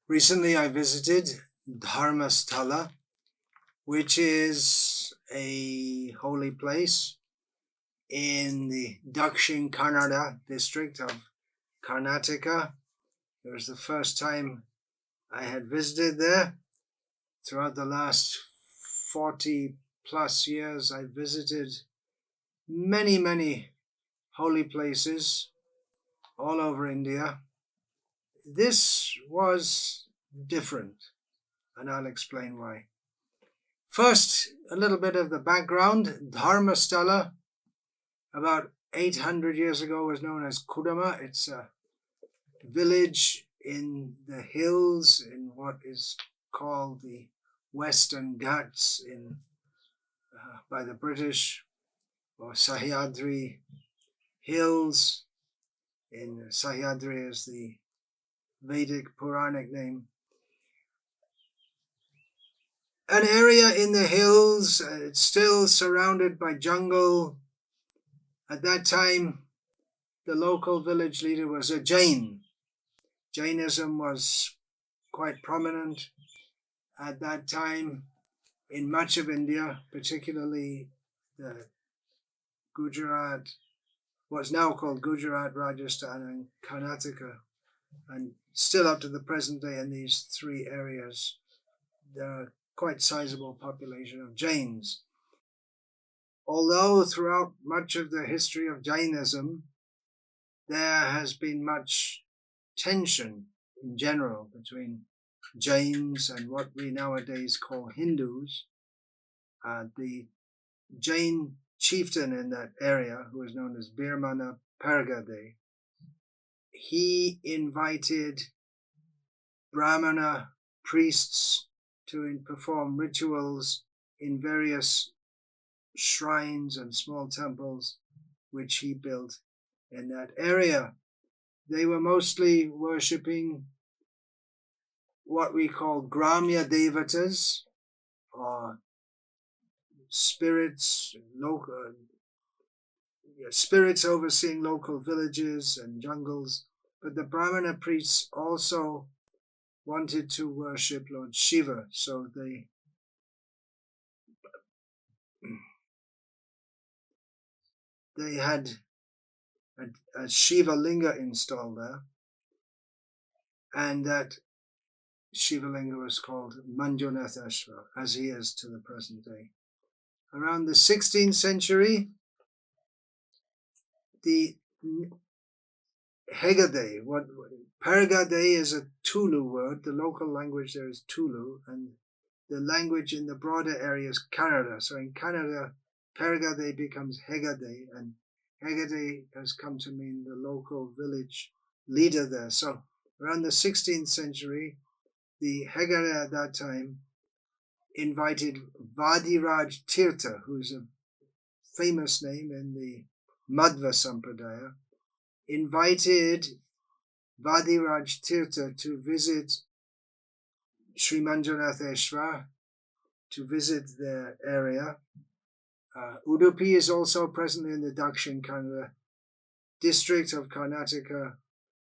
Recently I visited Dharmasthala, which is a holy place in the Dakshin Kannada district of Karnataka. It was the first time I had visited there. Throughout the last 40 plus years, I visited many holy places all over India. This was different, and I'll explain why. First, a little bit of the background. Dharmasthala, about 800 years ago, was known as Kudama. It's a village in the hills in what is called the Western Ghats by the British, or Sahyadri Hills. In Sahyadri is the Vedic Puranic name. An area in the hills, it's still surrounded by jungle. At that time, the local village leader was a Jain. Jainism was quite prominent at that time in much of India, particularly the Gujarat, what's now called Gujarat, Rajasthan, and Karnataka, and still up to the present day in these three areas, there are quite sizable population of Jains. Although throughout much of the history of Jainism, there has been much tension in general between Jains and what we nowadays call Hindus. The Jain chieftain in that area, who is known as Birmana Pargade, he invited Brahmana priests to perform rituals in various shrines and small temples which he built in that area. They were mostly worshipping what we call Gramya Devatas, or spirits, spirits overseeing local villages and jungles. But the Brahmana priests also wanted to worship Lord Shiva, so they had a Shiva Linga installed there, and that Shiva Linga was called Manjunatheshwar, as he is to the present day. Around the 16th century, the Hegade, Paragade is a Tulu word. The local language there is Tulu, and the language in the broader area is Kannada. So in Kannada, Paragade becomes Hegade, and Hegade has come to mean the local village leader there. So around the 16th century, the Hegade at that time invited Vadiraj Tirtha, who's a famous name in the Madhva Sampradaya, invited Vadiraj Tirtha to visit Sri Manjunatheshwar, to visit their area. Udupi is also presently in the Dakshin Kannada district of Karnataka,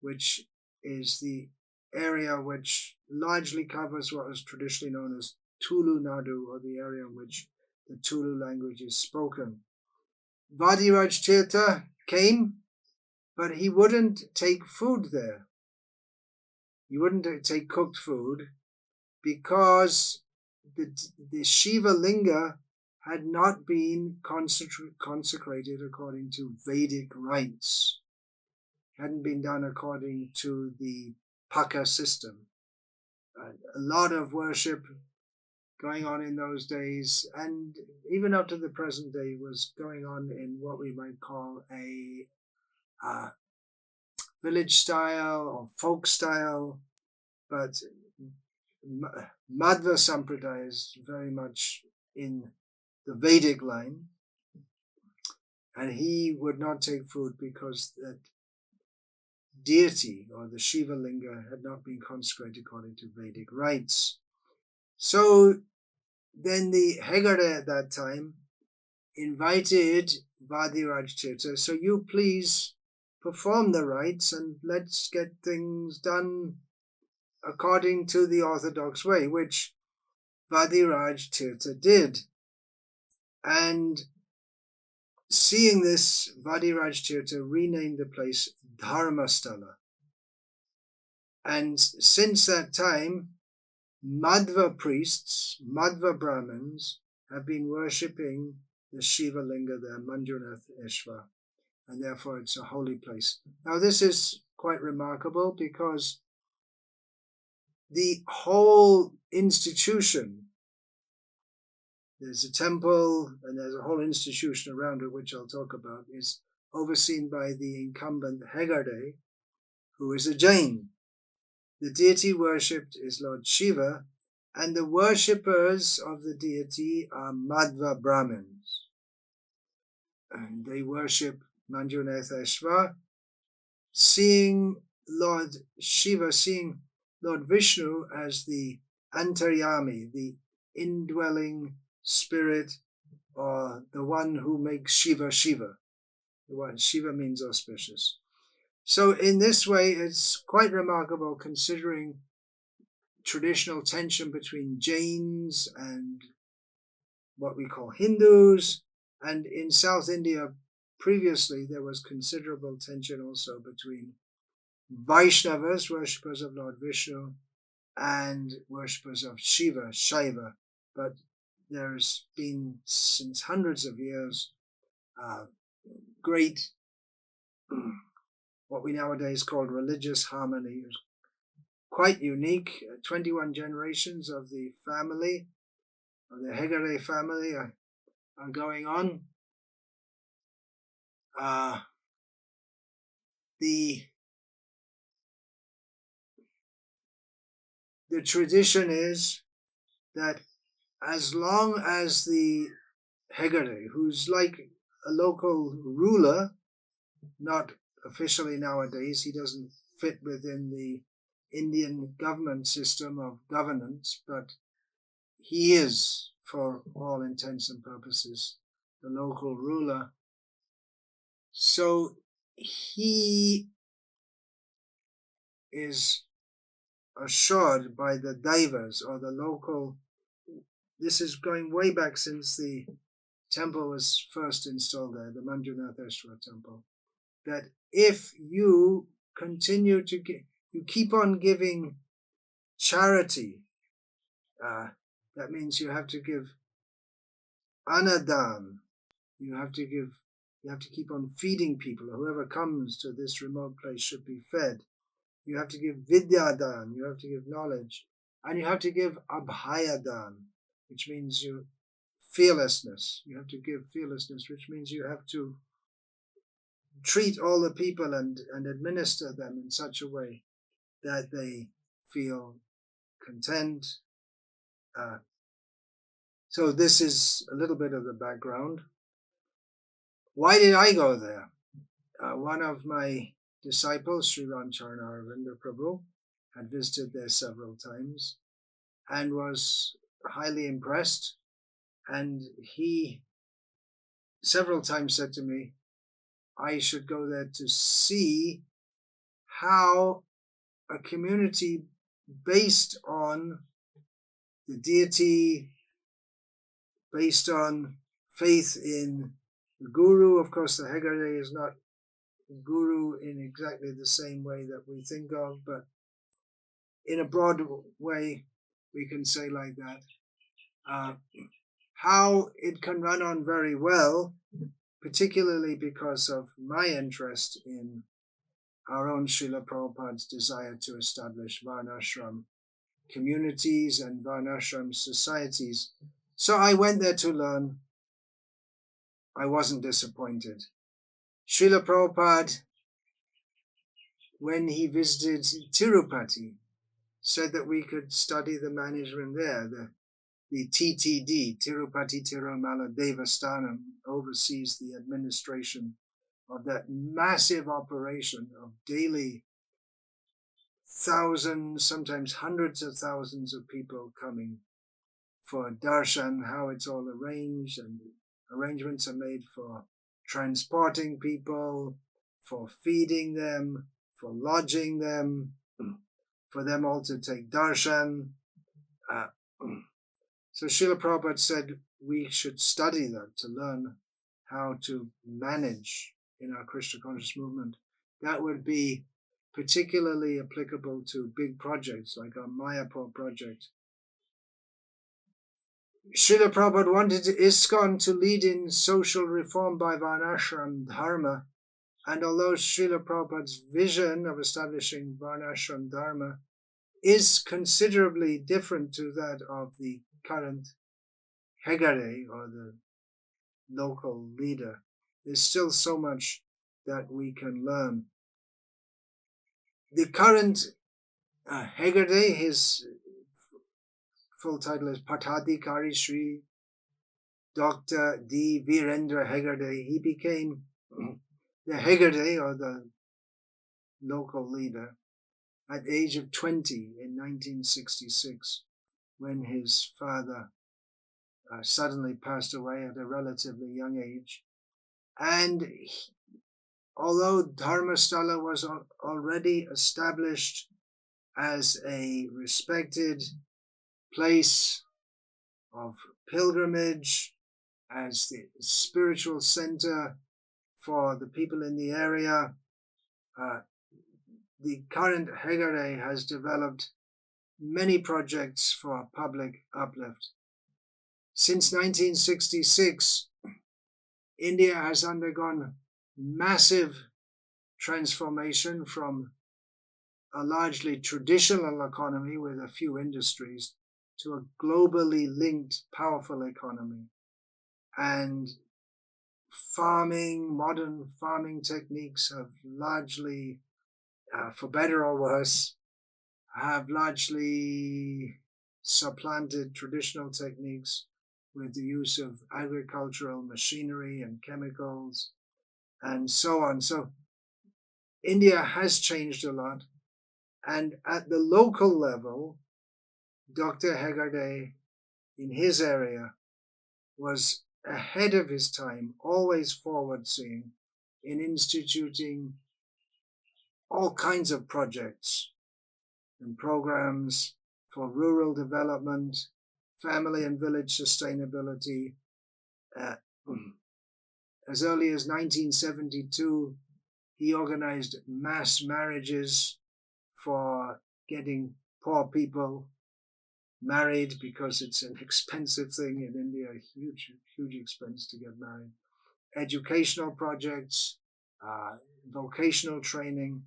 which is the area which largely covers what was traditionally known as Tulu Nadu, or the area in which the Tulu language is spoken. Vadiraj Tirtha came, but he wouldn't take food there. He wouldn't take cooked food because the Shiva Linga had not been consecrated according to Vedic rites. It hadn't been done according to the Paka system. A lot of worship going on in those days, and even up to the present day, was going on in what we might call a village style or folk style, but Madhva Sampradaya is very much in the Vedic line, and he would not take food because that deity, or the Shiva Linga, had not been consecrated according to Vedic rites. So then the Hegade at that time invited Vadiraj Tirtha, so you please perform the rites and let's get things done according to the orthodox way, which Vadiraj Tirtha did. And seeing this, Vadiraj Tirtha renamed the place Dharmasthala. And since that time, Madhva priests, Madhva Brahmins, have been worshipping the Shiva Linga there, Manjunath Eshwar, and therefore it's a holy place. Now this is quite remarkable because the whole institution, there's a temple and there's a whole institution around it, which I'll talk about, is overseen by the incumbent Hegade, who is a Jain. The deity worshipped is Lord Shiva, and the worshippers of the deity are Madhva Brahmins. And they worship Manjunatheshwar, seeing Lord Shiva, seeing Lord Vishnu as the Antaryami, the indwelling spirit, or the one who makes Shiva Shiva. The one Shiva means auspicious. So in this way, it's quite remarkable considering traditional tension between Jains and what we call Hindus. And in South India, previously, there was considerable tension also between Vaishnavas, worshippers of Lord Vishnu, and worshippers of Shiva, Shaiva. But there's been, since hundreds of years, great, what we nowadays call religious harmony. It's quite unique. 21 generations of the family, of the Hegare family, are going on. The tradition is that as long as the Hegare, who's like a local ruler, not officially nowadays, he doesn't fit within the Indian government system of governance, but he is, for all intents and purposes, the local ruler. So he is assured by the Daivas, or the local, this is going way back since the temple was first installed there, the Manjunatheshwar temple, that if you continue to give, you keep on giving charity, that means you have to give anadan, you have to keep on feeding people. Whoever comes to this remote place should be fed. You have to give vidyadan, you have to give knowledge, and you have to give abhayadan, which means fearlessness. You have to give fearlessness, which means you have to treat all the people and administer them in such a way that they feel content. So this is a little bit of the background. Why did I go there? One of my disciples, Sri Ramcharana Aravinda Prabhu, had visited there several times and was highly impressed. And he several times said to me, I should go there to see how a community based on the deity, based on faith in the Guru. Of course, the Hegare is not Guru in exactly the same way that we think of, but in a broad way, we can say like that. How it can run on very well, particularly because of my interest in our own Srila Prabhupada's desire to establish Varnashram communities and Varnashram societies. So I went there to learn. I wasn't disappointed. Srila Prabhupada, when he visited Tirupati, said that we could study the management there. The TTD, Tirupati Tirumala Devasthanam, oversees the administration of that massive operation of daily thousands, sometimes hundreds of thousands of people coming for darshan, how it's all arranged, and arrangements are made for transporting people, for feeding them, for lodging them. for them all to take darshan. So Srila Prabhupada said we should study that to learn how to manage in our Krishna conscious movement. That would be particularly applicable to big projects like our Mayapur project. Srila Prabhupada wanted ISKCON to lead in social reform by Varnashram Dharma, and although Srila Prabhupada's vision of establishing Varnashram Dharma is considerably different to that of the current Hegare or the local leader, there's still so much that we can learn. The current Hegare, his full title is Patadhikari Sri Dr. D. Virendra Hegare. He became the Hegare or the local leader at the age of 20 in 1966 when his father suddenly passed away at a relatively young age. And although Dharmasthala was already established as a respected place of pilgrimage, as the spiritual center for the people in the area, the current Hegare has developed many projects for public uplift. Since 1966, India has undergone massive transformation from a largely traditional economy with a few industries to a globally linked, powerful economy. And modern farming techniques have largely, for better or worse, have largely supplanted traditional techniques with the use of agricultural machinery and chemicals and so on. So India has changed a lot. And at the local level, Dr. Hegare, in his area, was ahead of his time, always forward-seeing in instituting all kinds of projects and programs for rural development, family and village sustainability. As early as 1972, he organized mass marriages for getting poor people married because it's an expensive thing in India, a huge expense to get married. Educational projects, vocational training,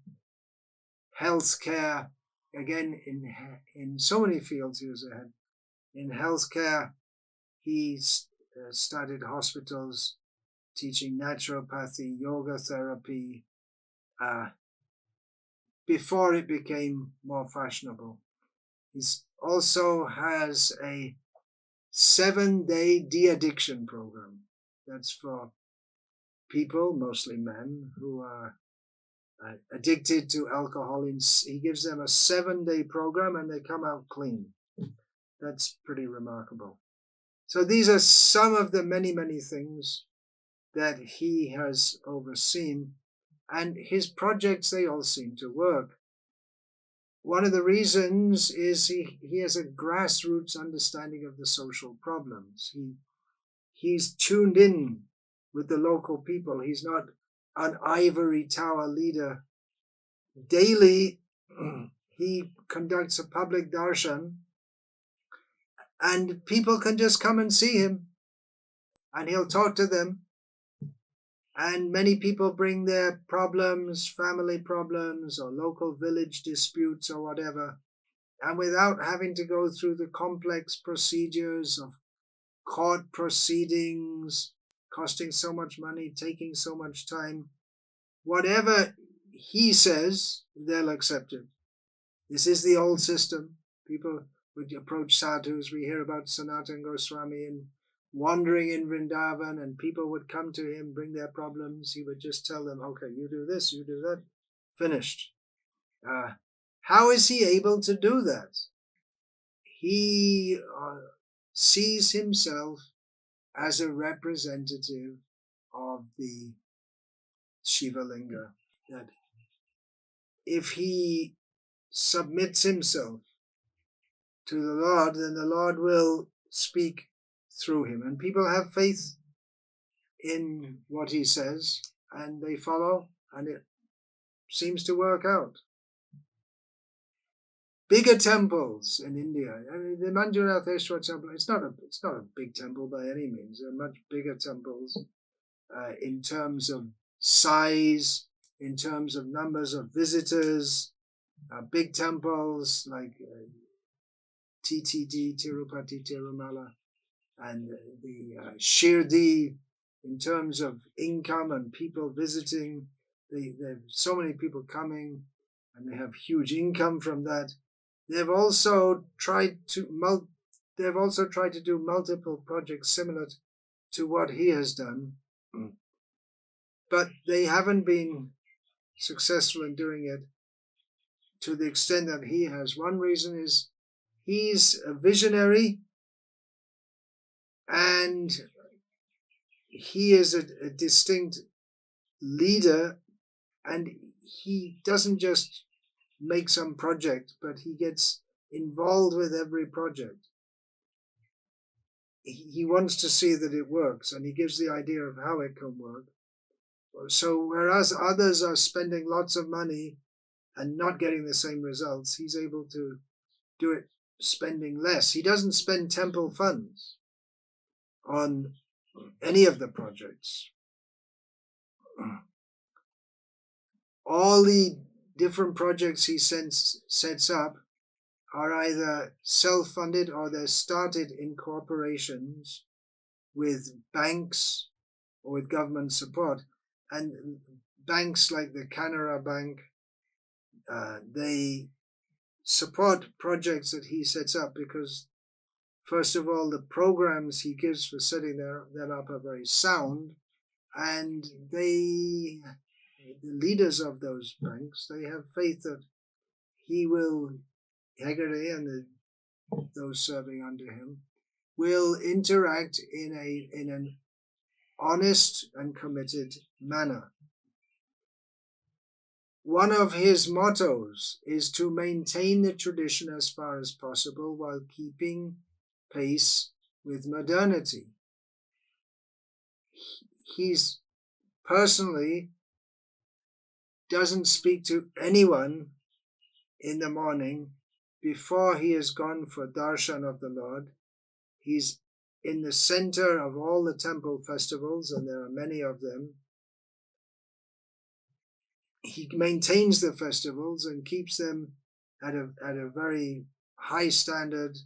healthcare. Again, in so many fields he was ahead. In healthcare, he started hospitals teaching naturopathy, yoga therapy, before it became more fashionable. He also has a 7-day de-addiction program. That's for people, mostly men, who are addicted to alcohol. He gives them a 7-day program and they come out clean. That's pretty remarkable. So these are some of the many, many things that he has overseen. And his projects, they all seem to work. One of the reasons is he has a grassroots understanding of the social problems. He's tuned in with the local people. He's not an ivory tower leader. Daily, he conducts a public darshan, and people can just come and see him, and he'll talk to them. And many people bring their problems, family problems, or local village disputes, or whatever, and without having to go through the complex procedures of court proceedings, costing so much money, taking so much time, whatever he says, they'll accept it. This is the old system. People would approach sadhus. We hear about Sanatana Goswami and wandering in Vrindavan, and people would come to him, bring their problems. He would just tell them, okay, you do this, you do that, finished. How is he able to do that? He sees himself as a representative of the Shiva Linga. That if he submits himself to the Lord, then the Lord will speak through him. And people have faith in what he says, and they follow, and it seems to work out. Bigger temples in India. I mean, the Manjulatheshwar temple, it's not a big temple by any means. There are much bigger temples in terms of size, in terms of numbers of visitors. Big temples like TTD, Tirupati, Tirumala, and the Shirdi, in terms of income and people visiting. They have so many people coming, and they have huge income from that. They've also tried to do multiple projects similar to what he has done, but they haven't been successful in doing it to the extent that he has. One reason is he's a visionary, and he is a distinct leader, and he doesn't just make some project, but he gets involved with every project. He wants to see that it works, and he gives the idea of how it can work. So whereas others are spending lots of money and not getting the same results, he's able to do it spending less. He doesn't spend temple funds on any of the projects. All the different projects he sets up are either self-funded or they're started in corporations with banks or with government support. And banks like the Canara Bank, they support projects that he sets up because, first of all, the programs he gives for setting them up are very sound, and the leaders of those banks, they have faith that he will, Hegare and those serving under him, will interact in an honest and committed manner. One of his mottos is to maintain the tradition as far as possible while keeping pace with modernity. He's personally doesn't speak to anyone in the morning before he has gone for darshan of the Lord. He's in the center of all the temple festivals, and there are many of them. He maintains the festivals and keeps them at a very high standard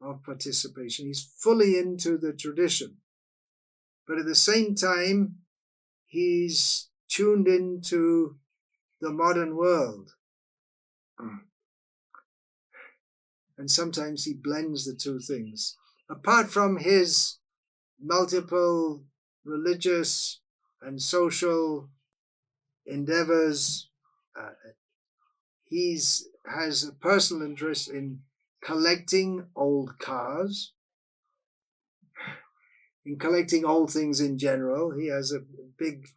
of participation. He's fully into the tradition. But at the same time, he's tuned into the modern world. And sometimes he blends the two things. Apart from his multiple religious and social endeavors, he has a personal interest in collecting old cars, in collecting old things in general. He has a big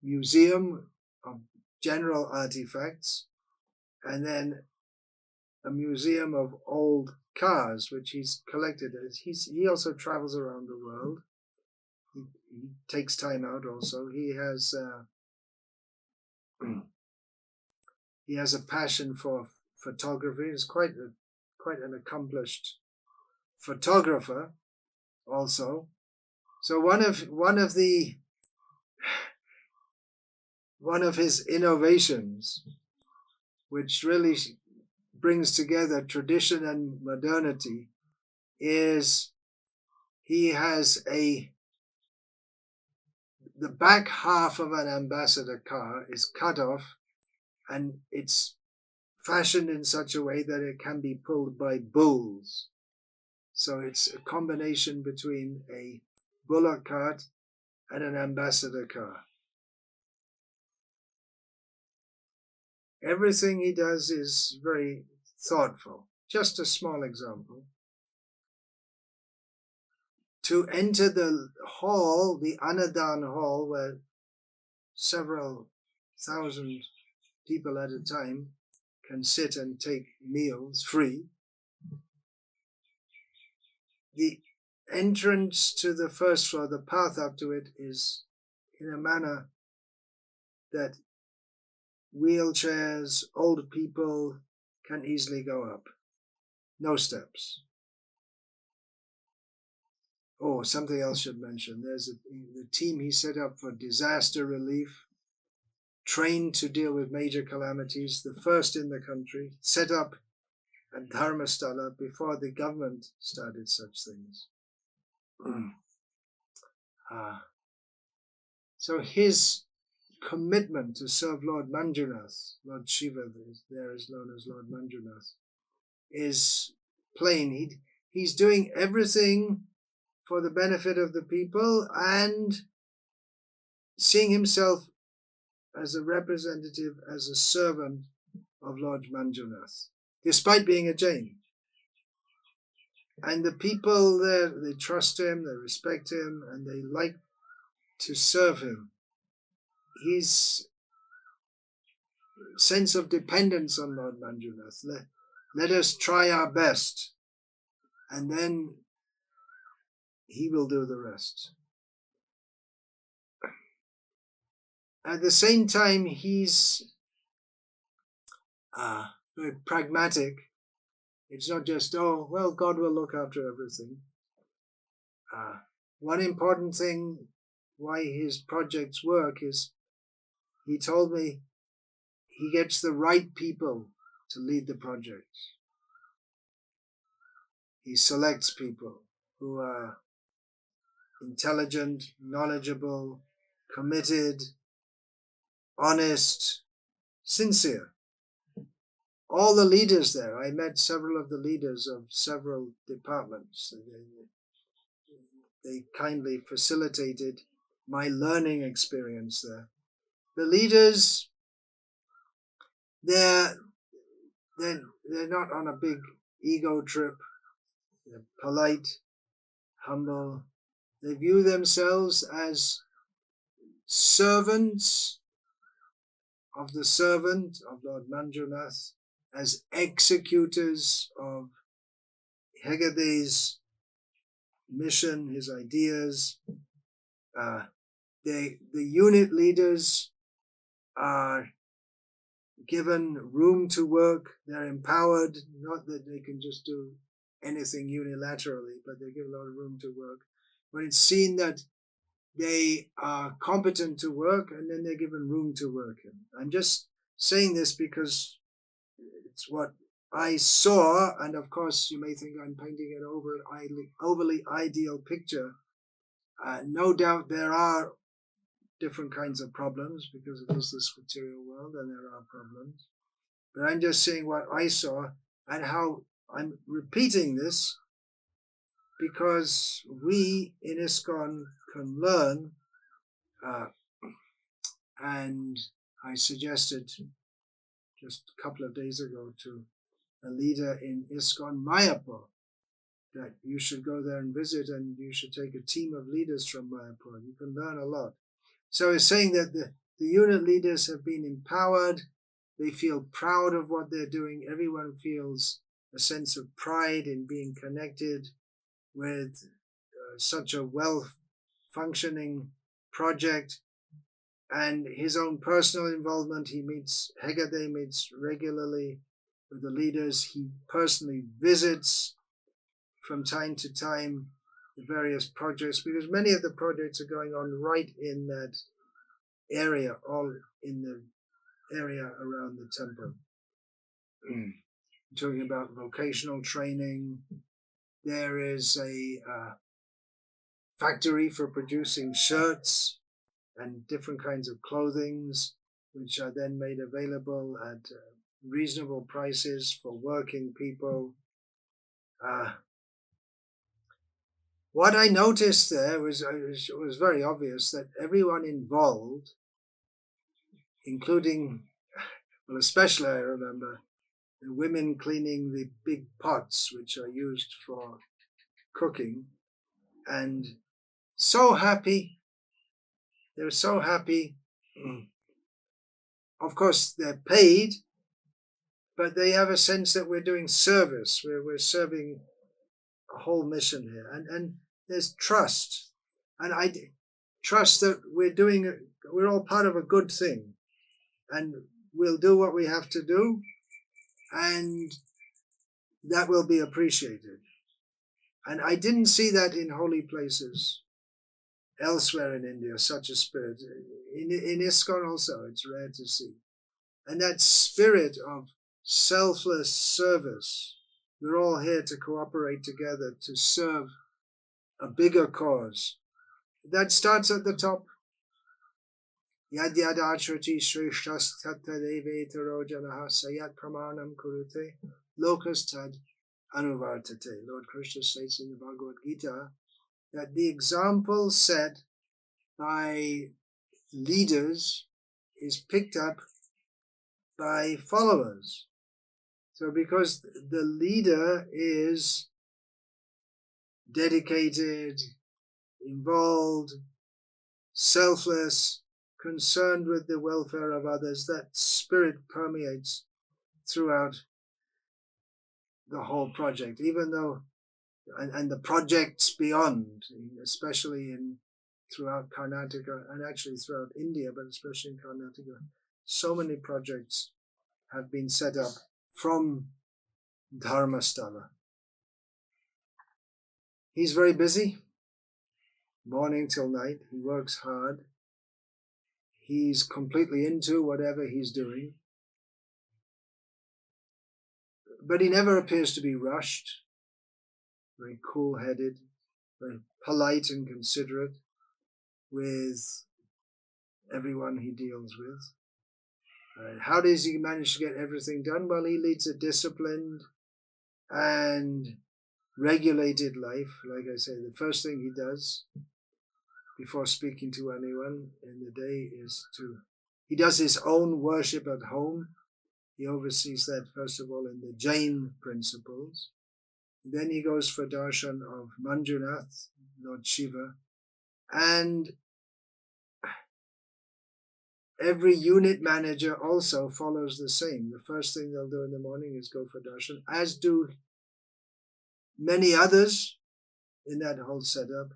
museum of general artifacts, and then a museum of old cars, which he's collected. He also travels around the world. He takes time out also. He has a passion for photography. He's quite an accomplished photographer also. So one of his innovations, which really brings together tradition and modernity, is he has the back half of an ambassador car is cut off, and it's fashioned in such a way that it can be pulled by bulls. So it's a combination between a bullock cart and an ambassador car. Everything he does is very thoughtful. Just a small example. To enter the hall, the Anadan hall, where several thousand people at a time can sit and take meals free. The entrance to the first floor, the path up to it, is in a manner that wheelchairs, old people can easily go up. No steps. Oh, something else should mention. There's the team he set up for disaster relief, trained to deal with major calamities, the first in the country, set up at Dharmasthala before the government started such things. So his commitment to serve Lord Manjunath, Lord Shiva there is known as Lord Manjunath, is plain. He's doing everything for the benefit of the people and seeing himself as a representative, as a servant of Lord Manjunath, despite being a Jain. And the people there, they trust him, they respect him, and they like to serve him. His sense of dependence on Lord Manjunath. Let us try our best, and then he will do the rest. At the same time, he's very pragmatic. It's not just, oh, well, God will look after everything. One important thing why his projects work is, he told me, he gets the right people to lead the projects. He selects people who are intelligent, knowledgeable, committed, honest, sincere. All the leaders there, I met several of the leaders of several departments. They kindly facilitated my learning experience there. The leaders, they're not on a big ego trip. They're polite, humble. They view themselves as servants of the servant of Lord Manjunath, as executors of Hegade's mission, his ideas. The unit leaders are given room to work. They're empowered, not that they can just do anything unilaterally, but they give a lot of room to work. When it's seen that they are competent to work, and then they're given room to work in. I'm just saying this because it's what I saw, and of course you may think I'm painting an overly ideal picture. No doubt there are different kinds of problems, because it is this material world and there are problems. But I'm just saying what I saw and how I'm repeating this, because we in ISKCON can learn, and I suggested just a couple of days ago to a leader in ISKCON Mayapur that you should go there and visit, and you should take a team of leaders from Mayapur. You can learn a lot. So it's saying that the unit leaders have been empowered. They feel proud of what they're doing. Everyone feels a sense of pride in being connected with such a well-functioning project. And his own personal involvement, Hegade meets regularly with the leaders. He personally visits from time to time the various projects, because many of the projects are going on right in that area, all in the area around the temple. Talking about vocational training. There is a factory for producing shirts and different kinds of clothings, which are then made available at reasonable prices for working people. What I noticed there was very obvious, that everyone involved, including, well, especially I remember the women cleaning the big pots which are used for cooking, and so happy. They're so happy. Of course, they're paid, but they have a sense that we're doing service. We're serving a whole mission here, and there's trust, and I trust that we're all part of a good thing, and we'll do what we have to do, and that will be appreciated. And I didn't see that in holy places elsewhere in India, such a spirit. In ISKCON also, it's rare to see. And that spirit of selfless service, we're all here to cooperate together to serve a bigger cause. That starts at the top. Yad yad achrati shreshtas tatta devetaro janaha sayat pramanam kurute lokas tad anuvartate. Lord Krishna states in the Bhagavad Gita that the example set by leaders is picked up by followers. So because the leader is dedicated, involved, selfless, concerned with the welfare of others, that spirit permeates throughout the whole project, even though, and the projects beyond, especially throughout Karnataka, and actually throughout India, but especially in Karnataka, so many projects have been set up from Dharmasthala. He's very busy, morning till night. He works hard. He's completely into whatever he's doing. But he never appears to be rushed, very cool-headed, very polite and considerate with everyone he deals with. How does he manage to get everything done? Well, he leads a disciplined and regulated life. Like I say, the first thing he does before speaking to anyone in the day is he does his own worship at home. He oversees that, first of all, in the Jain principles. Then he goes for darshan of Manjunath, Lord Shiva, and every unit manager also follows the same. The first thing they'll do in the morning is go for darshan, as do many others in that whole setup,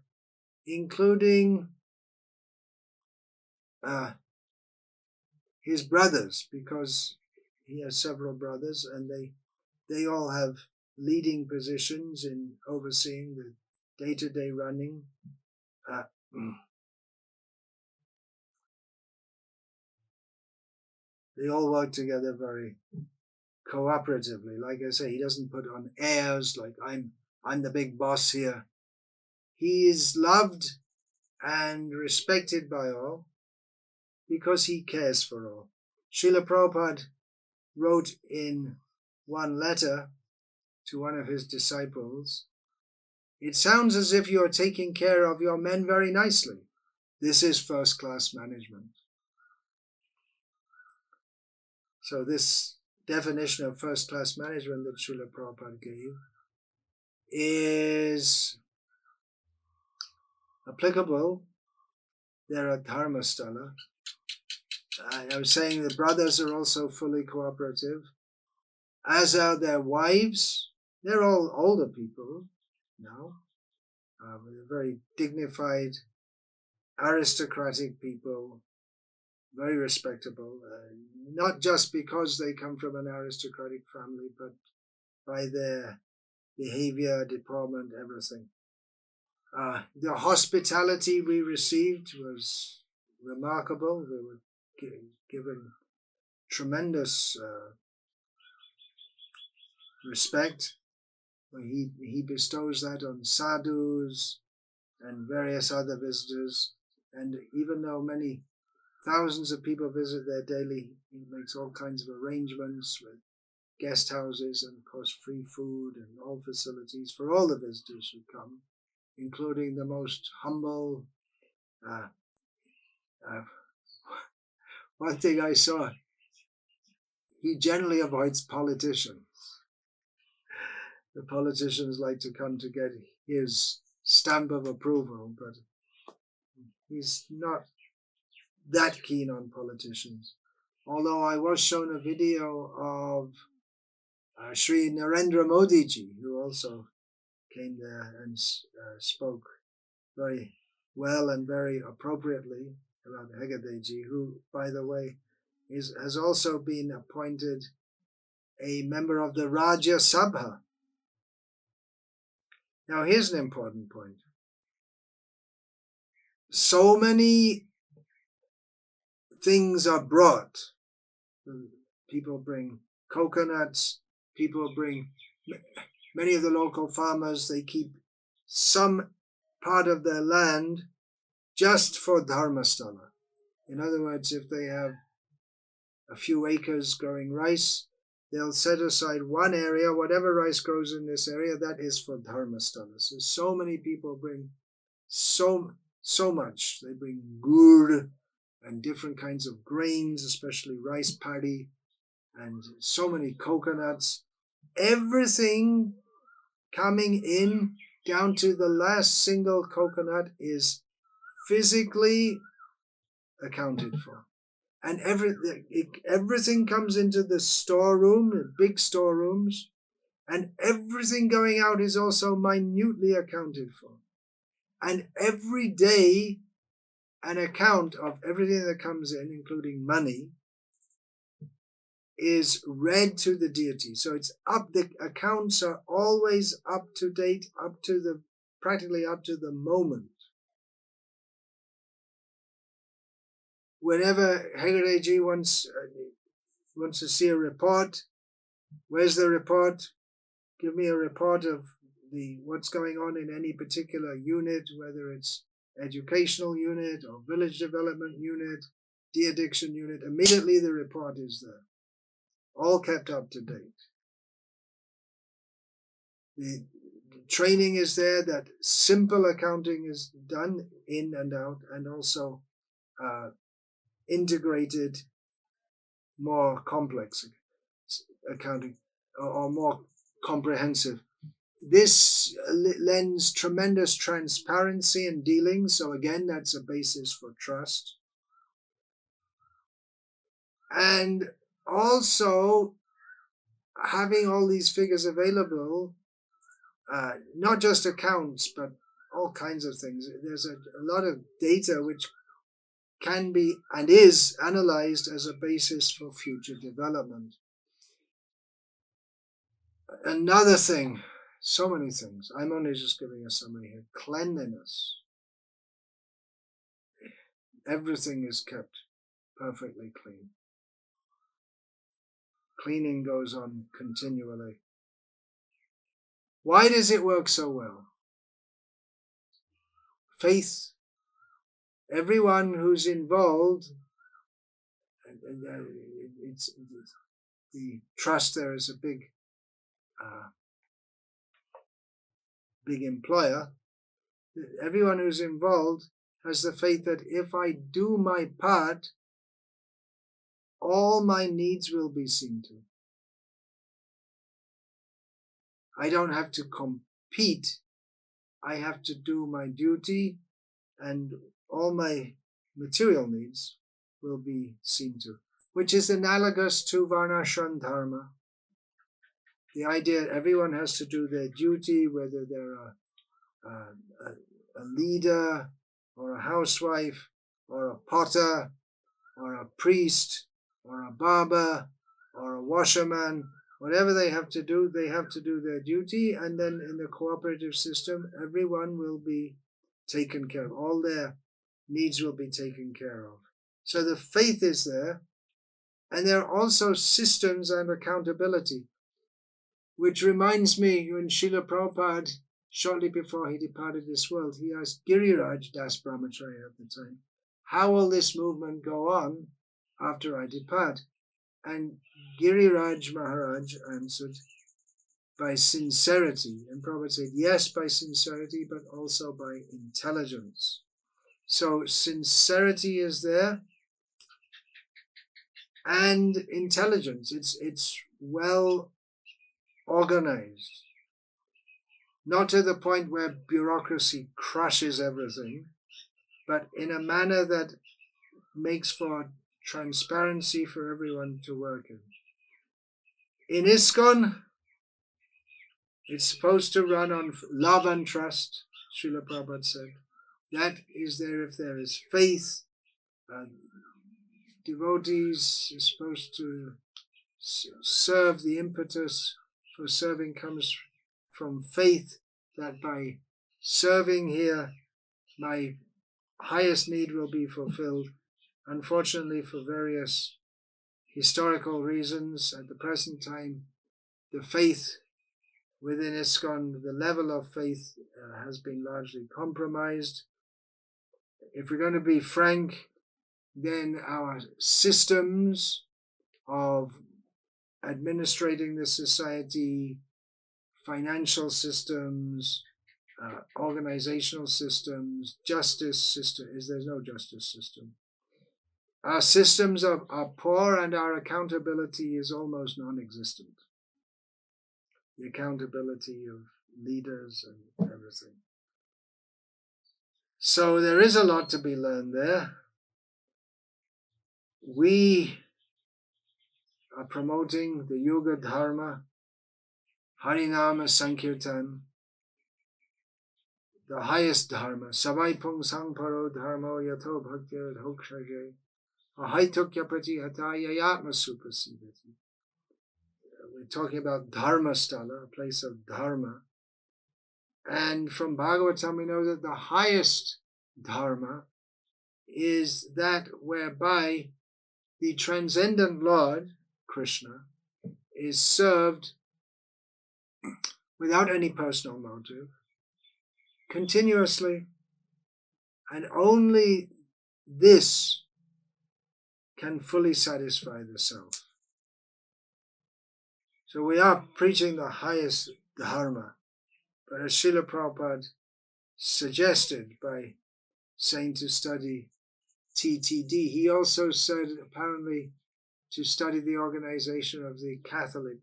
including his brothers, because he has several brothers, and they all have leading positions in overseeing the day-to-day running. They all work together very cooperatively. Like I say, he doesn't put on airs like I'm the big boss here. He is loved and respected by all because he cares for all. Srila Prabhupada wrote in one letter to one of his disciples, "It sounds as if you are taking care of your men very nicely. This is first-class management." So this definition of first-class management that Srila Prabhupada gave is applicable there at Dharmasthala. I was saying the brothers are also fully cooperative, as are their wives. They're all older people now. They're very dignified, aristocratic people, very respectable, not just because they come from an aristocratic family, but by their behavior, deportment, everything. The hospitality we received was remarkable. We were given tremendous respect. He bestows that on sadhus and various other visitors. And even though many thousands of people visit there daily, he makes all kinds of arrangements with guest houses and, of course, free food and all facilities for all the visitors who come, including the most humble. One thing I saw, he generally avoids politicians. The politicians like to come to get his stamp of approval, but he's not that keen on politicians. Although I was shown a video of Sri Narendra Modi ji, who also came there and spoke very well and very appropriately about Hegade ji, who, by the way, has also been appointed a member of the Rajya Sabha. Now, here's an important point. So many things are brought. People bring coconuts, people bring, many of the local farmers, they keep some part of their land just for Dharmasthala. In other words, if they have a few acres growing rice, they'll set aside one area, whatever rice grows in this area, that is for Dharmasthala. So many people bring so much. They bring gur and different kinds of grains, especially rice paddy, and so many coconuts. Everything coming in down to the last single coconut is physically accounted for. And everything comes into the storeroom, the big storerooms, and everything going out is also minutely accounted for. And every day, an account of everything that comes in, including money, is read to the deity. So it's up, the accounts are always up to date, practically up to the moment. Whenever Hegade ji wants to see a report, where's the report? Give me a report of what's going on in any particular unit, whether it's educational unit or village development unit, de-addiction unit. Immediately the report is there, all kept up to date. The training is there that simple accounting is done in and out, and also integrated, more complex accounting or more comprehensive. This lends tremendous transparency in dealing. So again, that's a basis for trust. And also having all these figures available, not just accounts, but all kinds of things. There's a lot of data which can be and is analyzed as a basis for future development. Another thing, so many things. I'm only just giving a summary here. Cleanliness. Everything is kept perfectly clean. Cleaning goes on continually. Why does it work so well? Faith. Everyone who's involved, it's the trust there is a big employer. Everyone who's involved has the faith that if I do my part, all my needs will be seen to. I don't have to compete. I have to do my duty, and all my material needs will be seen to, which is analogous to Varnashram Dharma. The idea that everyone has to do their duty, whether they're a leader or a housewife or a potter or a priest or a barber or a washerman, whatever they have to do their duty, and then in the cooperative system, everyone will be taken care of. All their needs will be taken care of. So the faith is there, and there are also systems and accountability, which reminds me when Srila Prabhupada, shortly before he departed this world, he asked Giriraj Das Brahmacharya at the time, how will this movement go on after I depart? And Giriraj Maharaj answered, by sincerity. And Prabhupada said, yes, by sincerity, but also by intelligence. So sincerity is there, and intelligence. It's well organized. Not to the point where bureaucracy crushes everything, but in a manner that makes for transparency for everyone to work in. In ISKCON, It's supposed to run on love and trust, Srila Prabhupada said. That is there if there is faith. Devotees are supposed to serve. The impetus for serving comes from faith, that by serving here, my highest need will be fulfilled. Unfortunately, for various historical reasons, at the present time, the faith within ISKCON, the level of faith has been largely compromised. If we're going to be frank, then our systems of administrating the society, financial systems, organizational systems, justice system, there's no justice system. Our systems are poor and our accountability is almost non-existent. The accountability of leaders and everything. So there is a lot to be learned there. We are promoting the Yuga Dharma, Harinama Sankirtan, the highest Dharma, Savai Pung Sangparo Dharmo Yato Bhaktir Hokshaje, Ahaitukya Prati Hataya Yatma Supasidati. We're talking about Dharmasthala, a place of Dharma. And from Bhagavatam we know that the highest Dharma is that whereby the transcendent Lord, Krishna, is served without any personal motive, continuously, and only this can fully satisfy the self. So we are preaching the highest Dharma, but as Srila Prabhupada suggested by saying to study TTD, he also said apparently to study the organization of the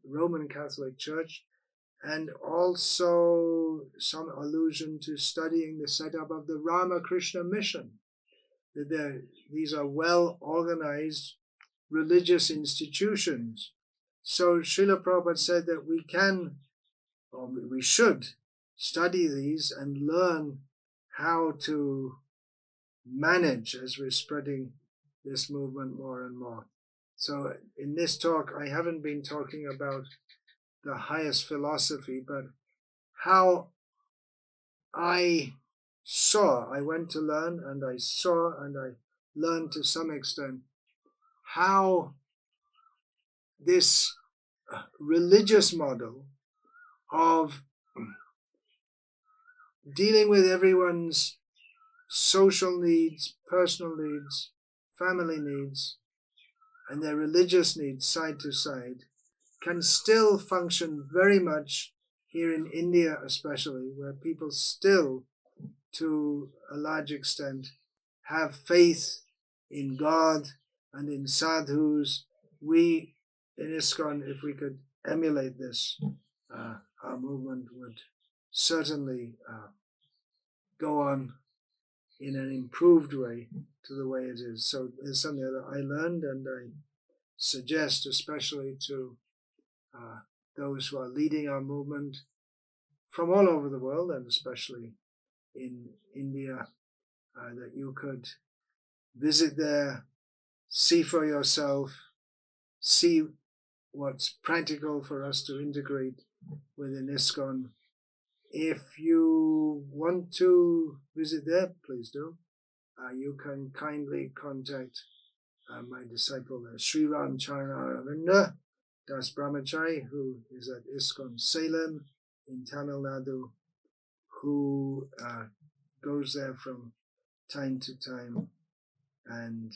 Roman Catholic Church, and also some allusion to studying the setup of the Ramakrishna mission. These are well organized religious institutions. So Srila Prabhupada said that we should study these and learn how to manage as we're spreading this movement more and more. So in this talk, I haven't been talking about the highest philosophy, but how I went to learn, and I saw and I learned to some extent how this religious model of dealing with everyone's social needs, personal needs, family needs, and their religious needs side to side can still function very much here in India especially, where people still, to a large extent, have faith in God and in sadhus. We in ISKCON, if we could emulate this, our movement would certainly go on in an improved way to the way it is. So it's something that I learned, and I suggest especially to those who are leading our movement from all over the world, and especially in India, that you could visit there, see for yourself, see what's practical for us to integrate within ISKCON. If you want to visit there, please do. You can kindly contact my disciple Sri Ram Charana Aravinda Das Brahmachari, who is at ISKCON Salem in Tamil Nadu, who goes there from time to time and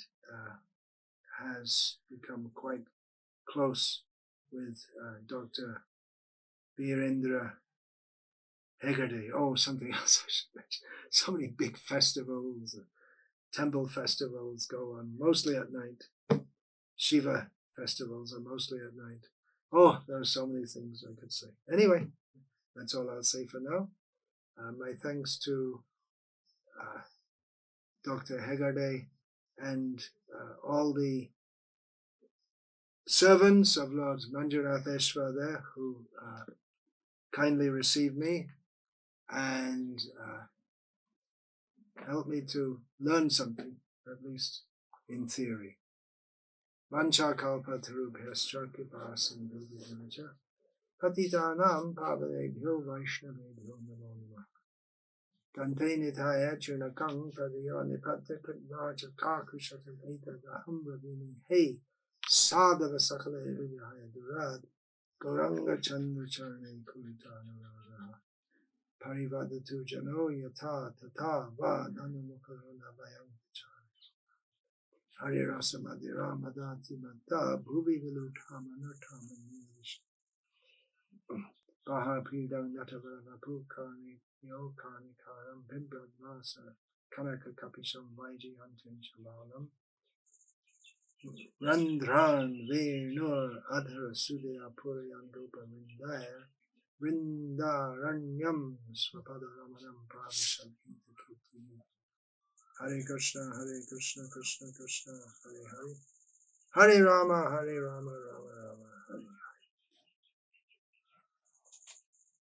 has become quite close with Dr. Birendra Hegade. Oh, something else I should mention. So many big festivals, temple festivals go on mostly at night. Shiva festivals are mostly at night. Oh, there are so many things I could say. Anyway, that's all I'll say for now. My thanks to Dr. Hegade and all the servants of Lord Manjuratheshwar there who kindly receive me and help me to learn something, at least in theory. Vancha kalpa tarubhyascha kripa sindhu vijanacha patitanam pavanebhyo vaishnavebhyo namo namah. Dante nitaya chunakang padiyo nipatta kritvacha kakushatam etadaham bhavimi hey sadhava sakala evidhaya durad Gauranga Chandra Charne Kuritana Parivadatu Jano Yata Tata Va Nanumakarana Bayam Hari Rasa Madira Madati Mata Bhuvi Vilutama Natama Baha Pridang Natavana Pukani Yokani Karam Bimbrad Masa Kanaka Kapisham Vaiji Antin Shamalam Randran Venur Adhara Sudya Purayan Gopa Vindaya Vrindaranyam Swapadaramanam Pravisham Intakirti. Hare Krishna, Krishna Krishna, Hare Hare. Hare Rama, Rama